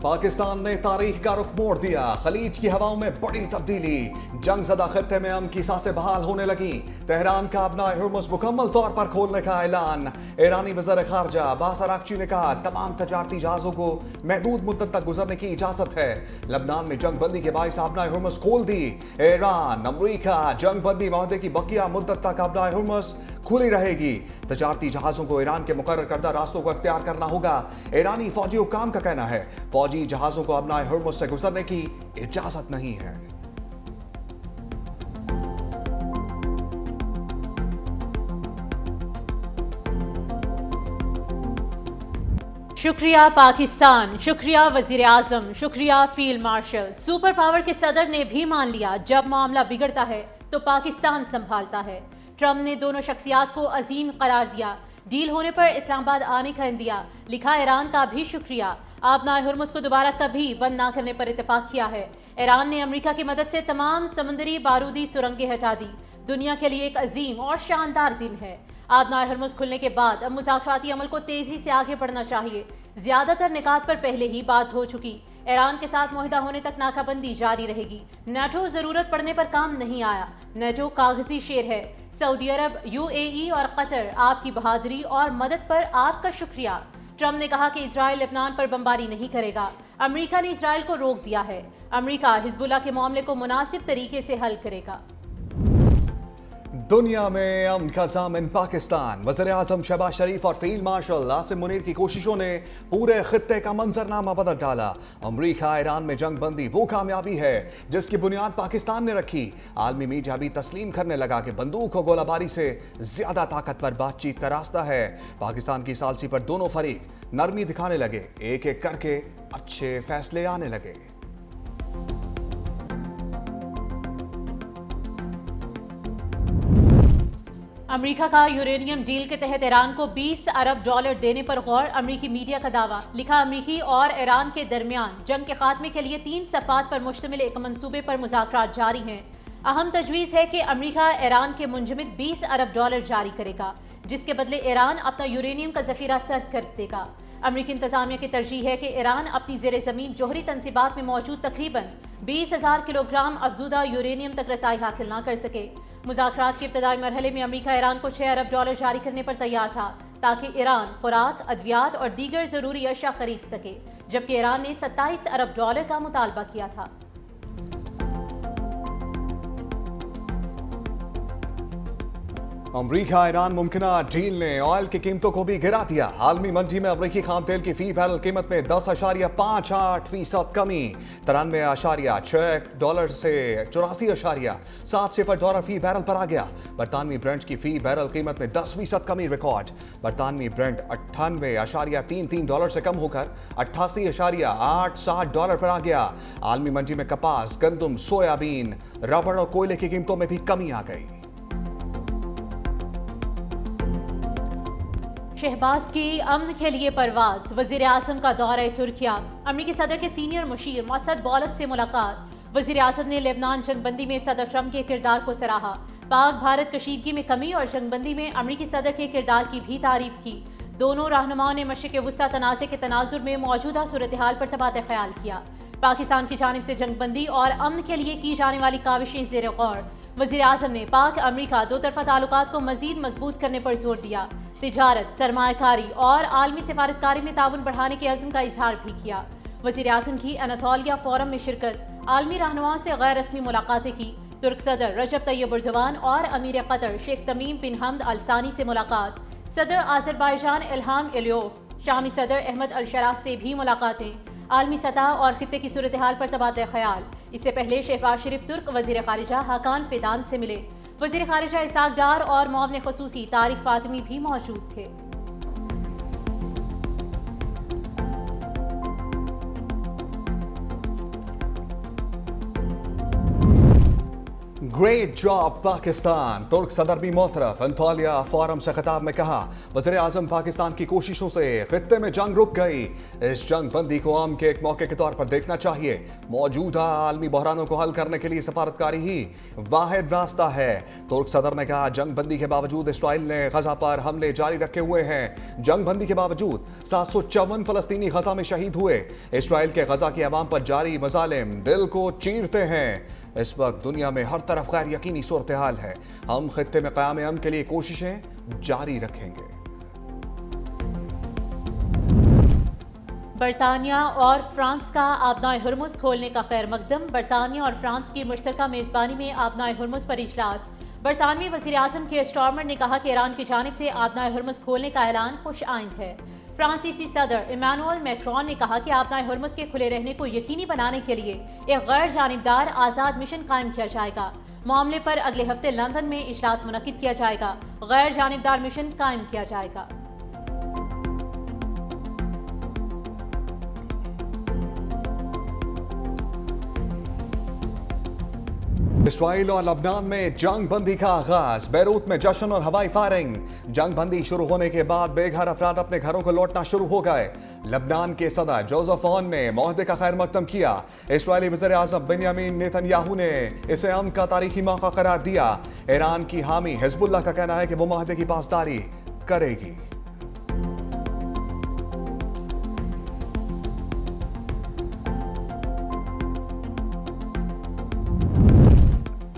पाकिस्तान ने तारीख का रुख मोड़ दिया। खलीज की हवाओं में बड़ी तब्दीली। जंग ज़दा खत्ते में अमन की सांसें बहाल होने लगी। तेहरान का अपना हुर्मुज़ मुकम्मल तौर पर खोलने का ऐलान। ईरानी वज़ीर ख़ारजा अब्बास अराग़ची ने कहा तमाम तजारती जहाज़ों को महदूद मुद्दत तक गुजरने की इजाज़त है। लबनान में जंग बंदी के बायस अपना हुर्मुज़ खोल दी। ईरान अमरीका जंग बंदी माहदे की बकिया मुद्दत तक अपना हुर्मुज़ खुली रहेगी। तजारती जहाज़ों को ईरान के मुकर्रर करदा रास्तों को अख्तियार करना होगा। ईरानी फौजी हुक्काम का कहना है फौजी जहाज़ों को अपना हुर्मुज़ से गुजरने की इजाज़त नहीं है। शुक्रिया पाकिस्तान, शुक्रिया वजीर आजम, शुक्रिया फील्ड मार्शल। सुपर पावर के सदर ने भी मान लिया जब मामला बिगड़ता है तो पाकिस्तान संभालता है। ट्रम्प ने दोनों शख्सियात को अजीम करार दिया। डील होने पर इस्लामाबाद आने का इंदिया। लिखा ईरान का भी शुक्रिया, आपने हुर्मुज़ को दोबारा कभी बंद ना करने पर इत्तेफाक किया है। ईरान ने अमेरिका की मदद से तमाम समुद्री बारूदी सुरंगें हटा दी। दुनिया के लिए एक अजीम और शानदार दिन है। आबनाए हुर्मुज़ खुलने के बाद अब मुज़ाकराती अमल को तेजी से आगे बढ़ना चाहिए। ज्यादातर निकात पर पहले ही बात हो चुकी। ईरान के साथ मुहिदा होने तक नाकाबंदी जारी रहेगी। नेटो जरूरत पड़ने पर काम नहीं आया। नेटो कागजी शेर है। सऊदी अरब, यूएई और कतर आपकी बहादुरी और मदद पर आपका शुक्रिया। ट्रम्प ने कहा कि इजराइल लेबनान पर बमबारी नहीं करेगा। अमेरिका ने इजराइल को रोक दिया है। अमेरिका हिजबुल्लाह के मामले को मुनासिब तरीके से हल करेगा। दुनिया में अमन का ज़ामिन पाकिस्तान। वज़ीर आज़म शहबाज शरीफ और फील्ड मार्शल आसिम मुनीर की कोशिशों ने पूरे खित्ते का मंजरनामा बदल डाला। अमरीका ईरान में जंग बंदी वो कामयाबी है जिसकी बुनियाद पाकिस्तान ने रखी। आलमी मीडिया भी तस्लीम करने लगा कि बंदूक और गोलाबारी से ज्यादा ताकतवर बातचीत का रास्ता है। पाकिस्तान की सालसी पर दोनों फरीक नरमी दिखाने लगे। एक एक करके अच्छे फैसले आने लगे। अमेरिका का यूरेनियम डील के तहत ईरान को $20 अरब देने पर गौर। अमेरिकी मीडिया का दावा। लिखा अमेरिकी और ईरान के दरमियान जंग के खात्मे के लिए 3 सफ़ात पर मुश्तमिल एक मंसूबे पर मुज़ाकरात जारी हैं। अहम तजवीज़ है कि अमेरिका ईरान के मुंजमद $20 अरब जारी करेगा, जिसके बदले ईरान अपना यूरेनियम का जखीरा तर्क कर देगा। अमेरिकी इंतजामिया की तरजीह है कि ईरान अपनी ज़ेर ज़मीन जोहरी तनसीबात में मौजूद तकरीबन 20,000 किलोग्राम अफजूदा यूरेनियम तक रसाई हासिल ना कर सके। मुज़ाकरात के इब्तदाई मरहले में अमेरिका ईरान को $6 अरब जारी करने पर तैयार था ताकि ईरान खुराक, अद्वियात और दीगर ज़रूरी अशिया खरीद सके, जबकि ईरान ने $27 अरब का मुतालबा किया था। अमरीका ईरान मुमकिना डील ने ऑयल की कीमतों को भी गिरा दिया। आलमी मंडी में अमरीकी खाम तेल की फी बैरल कीमत में 10.58% कमी, $93.6 से $84.70 फी बैरल पर आ गया। बरतानवी ब्रेंट की फी बैरल कीमत में 10% कमी रिकॉर्ड। बरतानवी ब्रेंट $98.33 से कम होकर $88.87 पर आ गया। आलमी मंडी में कपास, गंदम, सोयाबीन, रबड़ और कोयले की कीमतों में भी कमी आ गई। शहबाज की अमन के लिए परवाज। वजीर आजम का दौरा तुर्किया। अमरीकी सदर के सीनियर मुशीर मसद बौलत से मुलाकात। वजीर आजम ने लेबनान जंगबंदी में सदर ट्रम्प के किरदार को सराहा। पाक भारत कशीदगी में कमी और जंगबंदी में अमरीकी सदर के किरदार की भी तारीफ की। दोनों रहनुमाओं ने मशरिक़ वुस्ता तनाज़े के तनाजुर में मौजूदा सूरत हाल पर तबादला ख्याल किया। पाकिस्तान की जानिब से जंगबंदी और अमन के लिए की जाने वाली काविशें ज़ेर गौर। वज़ीर आज़म ने पाक अमरीका दो तरफ़ा ताल्लुकात को मज़ीद मजबूत करने पर जोर दिया। तिजारत, सरमायाकारी और आलमी सिफारतकारी में ताउन बढ़ाने के अज़्म का इजहार भी किया। वज़ीर आज़म की अनातोलिया फोरम में शिरकत। आलमी रहनुमाओं से गैर रस्मी मुलाकातें की। तुर्क सदर रजब तैयब एर्दोगान और अमीर कतर शेख तमीम बिन हमद अल सानी से मुलाकात। सदर आज़रबाईजान इल्हाम एलियोव, शामी सदर अहमद अल शराह से भी मुलाकातें। आलमी सतह और खित्ते की सूरत हाल पर तबादला ख्याल। इससे पहले शहबाज शरीफ तुर्क वज़ीर ख़ारिजा हाकान फिदान से मिले। वज़ीर ख़ारिजा इसाक डार और मुआविन ख़ुसूसी तारिक फ़ातिमी भी मौजूद थे। Great job Pakistan. तुर्क सदर भी मोतरफ अंतालिया फोरम से खिताब में कहा, वज़ीर आज़म पाकिस्तान की कोशिशों से खित्ते में जंग रुक गई। इस जंग बंदी को अमन के एक मौके के तौर पर देखना चाहिए। मौजूदा आलमी बहरानों को हल करने के लिए सफारतकारी ही वाहिद रास्ता है। तुर्क सदर ने कहा, जंग बंदी के बावजूद इसराइल ने गजा पर हमले जारी रखे हुए हैं। जंग बंदी के बावजूद 754 फलस्तीनी गजा में शहीद हुए। इसराइल के गजा की आवाम पर जारी मजालिम दिल को चीरते हैं। इस वक्त दुनिया में हर तरफ गैर यकीनी सूरत हाल है। हम खित्ते में क़याम अमन के लिए कोशिशें जारी रखेंगे। बरतानिया और फ्रांस का आबनाए हुर्मुज़ खोलने का खैर मकदम। बरतानिया और फ्रांस की मुश्तरका मेज़बानी में आबनाए हुर्मुज़ पर इजलास। बरतानवी वज़ीर आज़म के स्टारमर ने कहा कि ईरान की जानिब से आबनाए हुर्मुज़ खोलने का ऐलान खुश आइंद है। फ्रांसीसी सदर इमानुएल मैक्रोन ने कहा कि आबनाए हुर्मुज़ के खुले रहने को यकीनी बनाने के लिए एक गैर जानिबदार आज़ाद मिशन कायम किया जाएगा। मामले पर अगले हफ्ते लंदन में इजलास मुनक्किद किया जाएगा। गैर जानिबदार मिशन कायम किया जाएगा। इसराइल और लबनान में जंग बंदी का आगाज। बैरूत में जश्न और हवाई फायरिंग। जंग बंदी शुरू होने के बाद बेघर अफराद अपने घरों को लौटना शुरू हो गए। लबनान के सदर जोसेफ ऑन ने मुआहदे का खैर मकदम किया। इसराइली वज़ीर आज़म बेंयामीन नेतन्याहू ने इसे अमन का तारीखी मौका करार दिया। ईरान की हामी हिजबुल्लाह का कहना है कि वो मुआहदे की पासदारी करेगी।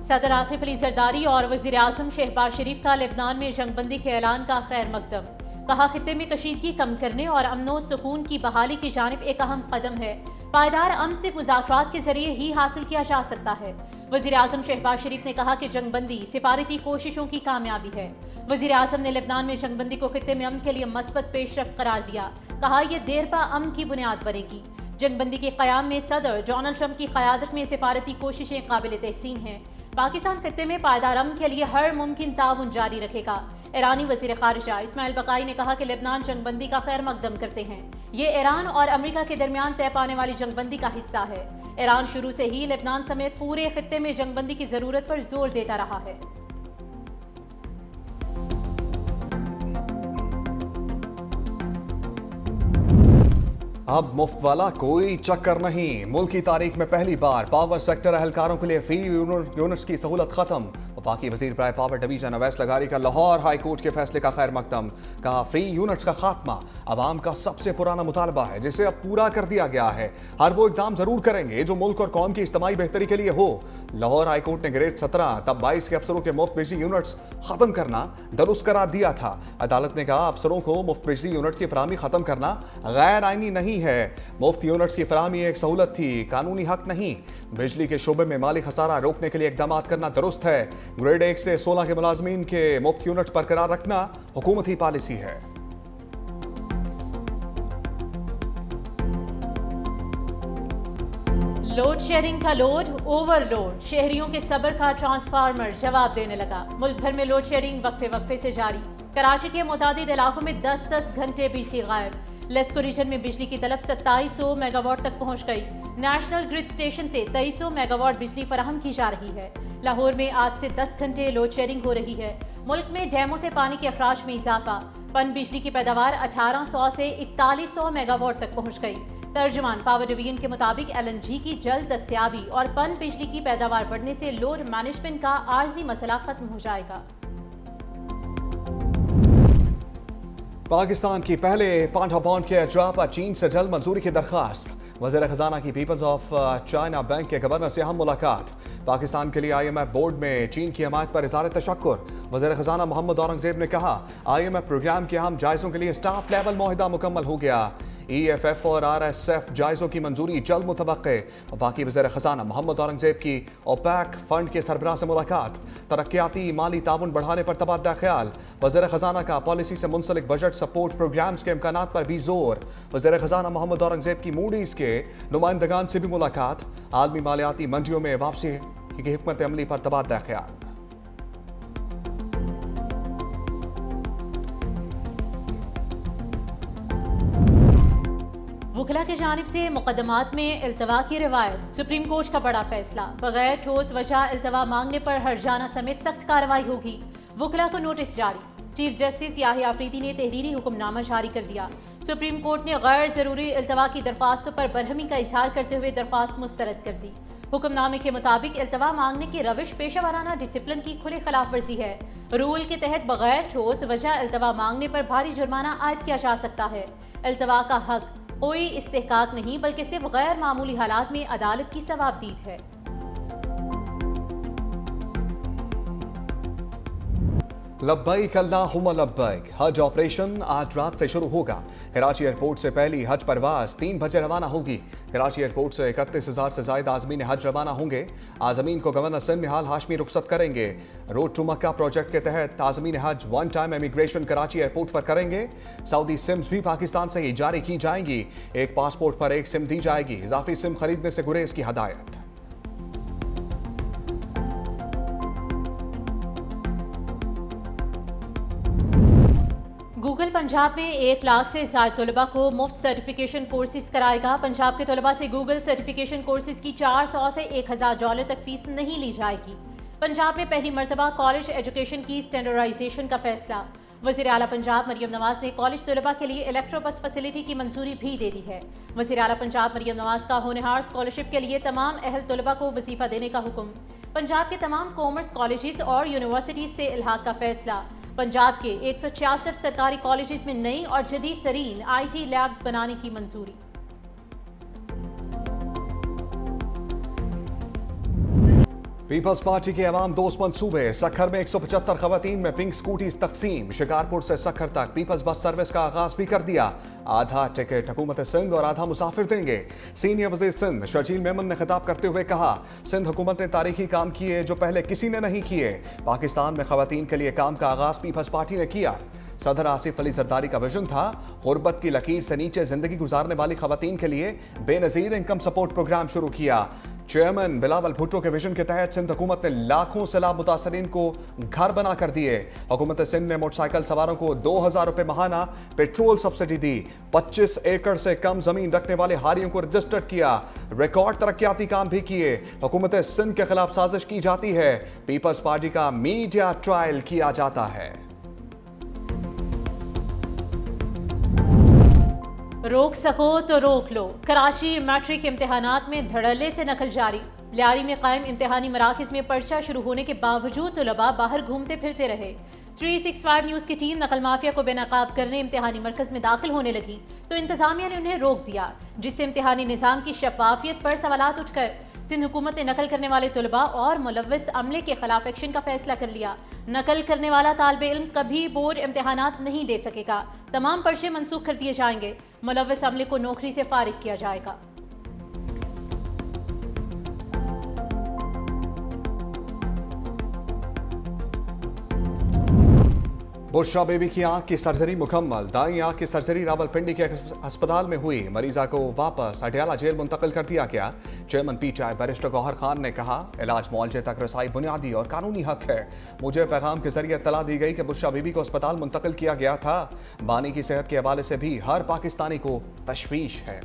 सदर आसिफ अली जरदारी और वज़ीर आज़म शहबाज शरीफ का लेबनान में जंगबंदी के ऐलान का खैर मकदम। कहा, खित्ते में कशीदगी कम करने और अमनो सुकून की बहाली की जानिब एक अहम कदम है। पायदार अमन सिर्फ मुज़ाकरात के जरिए ही हासिल किया जा सकता है। वज़ीर आज़म शहबाज शरीफ ने कहा कि जंगबंदी सिफारती कोशिशों की कामयाबी है। वज़ीर आज़म ने लेबनान में जंगबंदी को खित्ते में अमन के लिए मस्बत पेशरफ्त करार दिया। कहा, यह देरपा अमन की बुनियाद बनेगी। जंगबंदी के क़याम में सदर डोनाल्ड ट्रंप की क़यादत में सिफारती कोशिशें काबिल तहसीन हैं। पाकिस्तान खित्ते में पायदार अमन के लिए हर मुमकिन ताउन जारी रखेगा। ईरानी वज़ीर ख़ारिजा इस्माइल बकाई ने कहा कि लेबनान जंगबंदी का खैर मकदम करते हैं। ये ईरान और अमेरिका के दरमियान तय पाने वाली जंगबंदी का हिस्सा है। ईरान शुरू से ही लेबनान समेत पूरे खित्ते में जंगबंदी की ज़रूरत पर जोर देता रहा है। अब मुफ्त वाला कोई चक्कर नहीं। मुल्क की तारीख में पहली बार पावर सेक्टर एहलकारों के लिए फ्री यूनिट्स की सहूलत खत्म। वफाकी वजीर बराए पावर डिवीजन अवैस लगारी का लाहौर हाई कोर्ट के फैसले का खैर मकदम। कहा, फ्री यूनिट्स का खात्मा अवाम का सबसे पुराना मुतालबा है जिसे अब पूरा कर दिया गया है। हर वो इकदाम जरूर करेंगे जो मुल्क और कौम की इज्तिमाई बेहतरी के लिए हो। लाहौर हाई कोर्ट ने ग्रेड 17 तब 22 के अफसरों के मुफ्त बिजली यूनिट्स खत्म करना दुरुस्त करार दिया था। अदालत ने कहा, अफसरों को मुफ्त बिजली यूनिट्स की फराहमी खत्म करना गैर आईनी नहीं है। मुफ्त यूनिट्स की फराहमी एक सहूलत थी, कानूनी हक नहीं। बिजली के शोबे में माली खसारा रोकने के लिए इकदाम करना दुरुस्त है। ग्रेड 1 से 16 के मुलाजमीन के मुफ्त यूनिट्स बरकरार रखना हुकूमती पॉलिसी है। लोड शेयरिंग का लोड ओवरलोड। शहरियों के सब्र का ट्रांसफार्मर जवाब देने लगा। मुल्क भर में लोड शेयरिंग वक्फे वक्फे से जारी। कराची के मुतादिद इलाकों में 10-10 घंटे बिजली गायब। लेस्को रीजन में बिजली की तलब 2700 मेगावाट तक पहुंच गई। नेशनल ग्रिड स्टेशन से 2300 मेगावाट बिजली फराहम की जा रही है। लाहौर में आज से 10 घंटे लोड शेयरिंग हो रही है। मुल्क में डैमों से पानी के अखराज में इजाफा। पन बिजली की पैदावार 1800 से 4100 मेगावाट तक पहुंच गई। तर्जुमान पावर डिवीजन के मुताबिक LNG की जल्द दस्तयाबी और पन बिजली की पैदावार बढ़ने से लोड मैनेजमेंट का आर्जी मसला खत्म हो जाएगा। पाकिस्तान की पहले पांडा बॉन्ड के अजरा पर चीन से जल्द मंजूरी की दरखास्त। वज़ीर खजाना की पीपल्स ऑफ चाइना बैंक के गवर्नर से अहम मुलाकात। पाकिस्तान के लिए IMF बोर्ड में चीन की हमायत पर इज़हार तशक्कुर। वज़ीर खजाना मोहम्मद औरंगजेब ने कहा, IMF प्रोग्राम के अहम जायज़ों के लिए स्टाफ लेवल मुआहिदा मुकम्मल हो गया। EFF और RSF जायज़ों की मंजूरी जल्द मुतवक्के। बाकी वज़ीर खजाना मोहम्मद औरंगजेब की ओपैक फंड के सरबराह से मुलाकात। तरक्याती माली ताउन बढ़ाने पर तबादला ख्याल। वज़ीर खजाना का पॉलिसी से मुंसलिक बजट सपोर्ट प्रोग्राम्स के इम्कानात पर भी जोर। वज़ीर खजाना मोहम्मद औरंगजेब की मूडीज़ के नुमाइंदगान से भी मुलाकात। आलमी मालियाती मंडियों में वापसी की हिकमत अमली पर तबादला ख्याल। वकला की जानिब से मुकदमात में इल्तवा की रिवायत। सुप्रीम कोर्ट का बड़ा फैसला, बगैर ठोस वजह इल्तवा मांगने पर हर्जाना समेत सख्त कार्रवाई होगी। वकला को नोटिस जारी। चीफ जस्टिस याहिया अफरीदी ने तहरीरी हुक्मनामा जारी कर दिया। सुप्रीम कोर्ट ने गैर जरूरी इल्तवा की दरख्वास्तों पर बरहमी का इजहार करते हुए दरख्वास्त मुस्तरद कर दी। हुक्मनामे के मुताबिक इल्तवा मांगने की रविश पेशा वाराना डिसिप्लिन की खुली खिलाफ वर्जी है। रूल के तहत बगैर ठोस वजह इल्तवा मांगने पर भारी जुर्माना आयद किया जा सकता है। इल्तवा का हक कोई इस्तेहकाक नहीं बल्कि सिर्फ गैर मामूली हालात में अदालत की सवाबदीद है। लब्बैक अल्लाहुम्मा लब्बैक हज ऑपरेशन आज रात से शुरू होगा। कराची एयरपोर्ट से पहली हज परवाज 3 बजे रवाना होगी। कराची एयरपोर्ट से 31,000 से ज्यादा आज़मीन हज रवाना होंगे। आज़मीन को गवर्नर सिंध निहाल हाशमी रुखसत करेंगे। रोड टू मक्का प्रोजेक्ट के तहत आज़मीन हज one time immigration Karachi airport पर करेंगे। सऊदी सिम्स भी पाकिस्तान से ही जारी की जाएंगी। एक पासपोर्ट पर एक सिम दी जाएगी। इजाफी सिम खरीदने से गुरेज की हदायत। गूगल पंजाब में 1 लाख से ज्यादा तलबा को मुफ्त सर्टिफिकेशन कोर्सेज कराएगा। पंजाब के तलबा से गूगल सर्टिफिकेशन कोर्सेज की $400 से $1,000 तक फीस नहीं ली जाएगी। पंजाब में पहली मरतबा कॉलेज एजुकेशन की स्टैंडर्डाइजेशन का फैसला। वज़ीर आला पंजाब मरियम नवाज ने कॉलेज तलबा के लिए इलेक्ट्रो बस फैसिलिटी की मंजूरी भी दे दी है। वज़ीर आला पंजाब मरियम नवाज का होनहार स्कॉलरशिप के लिए तमाम अहल तलबा को वजीफा देने का हुक्म। पंजाब के तमाम कॉमर्स कॉलेजेस और यूनिवर्सिटीज से इल्हाक का फैसला। पंजाब के 166 सरकारी कॉलेजेस में नई और जदीद तरीन IT लैब्स बनाने की मंजूरी। पीपल्स पार्टी के अवाम दोस्त मंसूबे। सखर में 175 खवातीन में पिंक स्कूटी तकसीम। शिकारपुर से सखर तक पीपल्स बस सर्विस का आगाज भी कर दिया। आधा टिकट हुकूमत सिंध और आधा मुसाफिर देंगे। सीनियर वजीर सिंध शर्जील मेमन ने खिताब करते हुए कहा, सिंध हुकूमत ने तारीखी काम किए जो पहले किसी ने नहीं किए। पाकिस्तान में खवातीन के लिए काम का आगाज पीपल्स पार्टी ने किया। सदर आसिफ अली जरदारी का विजन था गुर्बत की लकीर से नीचे जिंदगी गुजारने वाली खवातीन के लिए बेनजीर इनकम सपोर्ट प्रोग्राम शुरू किया। चेयरमैन बिलावल भुट्टो के विजन के तहत सिंध हुकूमत ने लाखों सैलाब मुतासरीन को घर बना कर दिए। हुकूमत सिंध ने मोटरसाइकिल सवारों को 2,000 रुपए महाना पेट्रोल सब्सिडी दी। 25 एकड़ से कम जमीन रखने वाले हारियों को रजिस्टर्ड किया। रिकॉर्ड तरक्याती काम भी किए। हुकूमत सिंध के खिलाफ साजिश की जाती है। पीपल्स पार्टी का मीडिया ट्रायल किया जाता है। रोक सको तो रोक लो। कराची मैट्रिक इम्तिहानात में धड़ल्ले से नकल जारी। लियारी में कायम इम्तिहानी मराकज़ में पर्चा शुरू होने के बावजूद तलबा बाहर घूमते फिरते रहे। 365 न्यूज़ की टीम नकल माफिया को बेनकाब करने इम्तिहानी मरकज़ में दाखिल होने लगी तो इंतजामिया ने उन्हें रोक दिया, जिससे इम्तिहानी निज़ाम की शफाफियत पर सवालात उठकर सिंध हुकूमत ने नकल करने वाले तलबा और मुलव्विस अमले के खिलाफ एक्शन का फैसला कर लिया। नकल करने वाला तालिबे इल्म कभी बोर्ड इम्तिहानात नहीं दे सकेगा। तमाम पर्चे मनसूख कर दिए जाएंगे। मुलव्विस अमले को नौकरी से फारिग किया जाएगा। बुशरा बेबी की आंख की सर्जरी मुकम्मल। दाई आंख की सर्जरी रावलपिंडी के अस्पताल में हुई। मरीजा को वापस अडयाला जेल मुंतकिल कर दिया गया। Chairman PTI barrister Gohar Khan ने कहा, इलाज मुआवजे तक रसाई बुनियादी और कानूनी हक है। मुझे पैगाम के जरिए इत्तला दी गई कि बुशरा बीबी को अस्पताल मुंतकिल किया गया था। बानी की सेहत के हवाले से भी हर पाकिस्तानी को तशवीश है।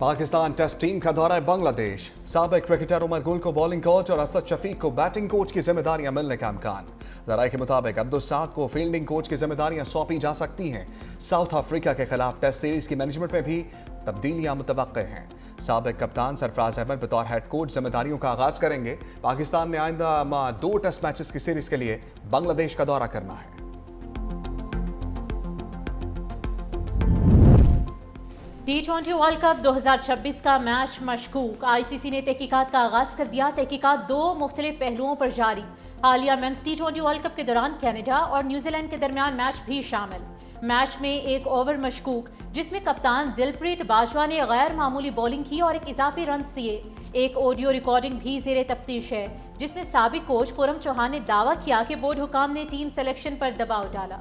पाकिस्तान टेस्ट टीम का दौरा है बांग्लादेश। साबिक क्रिकेटर उमर गुल को बॉलिंग कोच और असद शफीक को बैटिंग कोच की जिम्मेदारियां मिलने का इम्कान। जराये के मुताबिक अब्दुल साद को फील्डिंग कोच की जिम्मेदारियां सौंपी जा सकती हैं। साउथ अफ्रीका के खिलाफ टेस्ट सीरीज की मैनेजमेंट में भी तब्दीलियां मुतवक्के हैं। साबिक कप्तान सरफराज अहमद बतौर हेड कोच जिम्मेदारियों का आगाज करेंगे। पाकिस्तान ने आइंदा 2 टेस्ट मैचेस की सीरीज के लिए बांग्लादेश का दौरा करना है। T20 वर्ल्ड कप 2026 का मैच मशकूक। ICC ने तहकीकात का आगाज कर दिया। तहकीकात 2 मुख्तलिफ पहलुओं पर जारी। हालिया मेंस T20 वर्ल्ड कप के दौरान कनाडा और न्यूजीलैंड के दरमियान मैच भी शामिल। मैच में एक ओवर मशकूक जिसमें कप्तान दिलप्रीत बाजवा ने गैर मामूली बॉलिंग की और एक इजाफी रन दिए। एक ऑडियो रिकॉर्डिंग भी जेर तफ्तीश है जिसमें साबिक कोच खुरम चौहान ने दावा किया कि बोर्ड हुकाम ने टीम सिलेक्शन पर दबाव डाला।